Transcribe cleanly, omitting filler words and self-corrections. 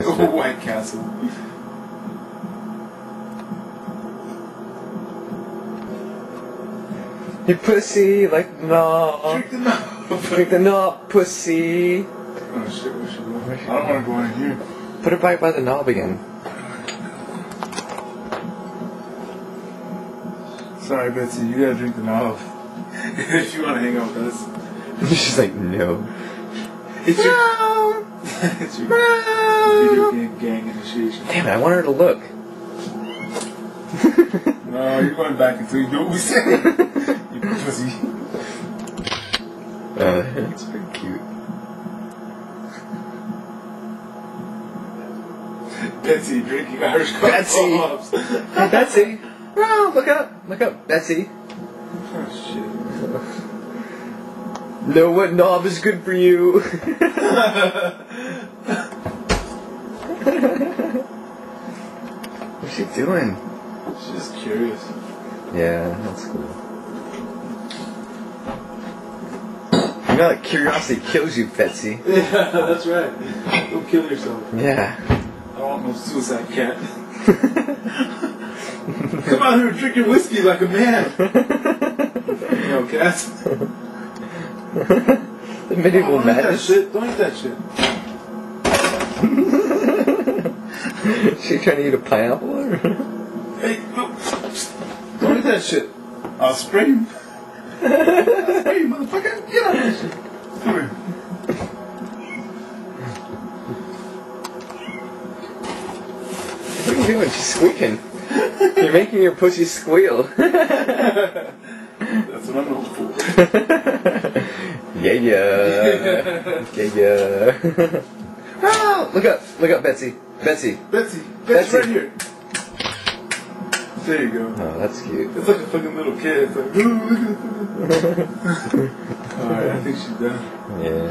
Oh, White Castle. You pussy, like, no. Drink the knob. Drink the knob, pussy. Oh shit, where should we go? I don't want to go in here. Put her back by the knob again. Sorry, Betsy, you gotta drink the knob. If you want to hang out with us. She's like, no. It's your, it's your video game gang initiation. Damn it, I want her to look. No, you're going back until you do what we say. You pussy. That's pretty cute. Betsy drinking Irish coffee. Betsy! Hey, Betsy! Oh, look up! Look up, Betsy. Oh, shit. Know what knob is good for you? What's she doing? She's just curious. Yeah, that's cool. You know that curiosity kills you, Betsy. Yeah, that's right. Don't kill yourself. Yeah. I don't want no suicide cat. Come out here drinking whiskey like a man. You know, cats. The medieval madness. Don't eat that shit. She trying to eat a pineapple? Or? Hey, no. Don't eat that shit. I'll spray you. Spray you, motherfucker. Get out of that shit. Come here. What are you doing? She's squeaking. You're making your pussy squeal. That's what I'm known for. Yeah. Oh, look up, Betsy. Betsy. Betsy, right here. There you go. Oh, that's cute. It's like a fucking little kid. It's like, ooh, look at it. Alright, I think she's done. Yeah.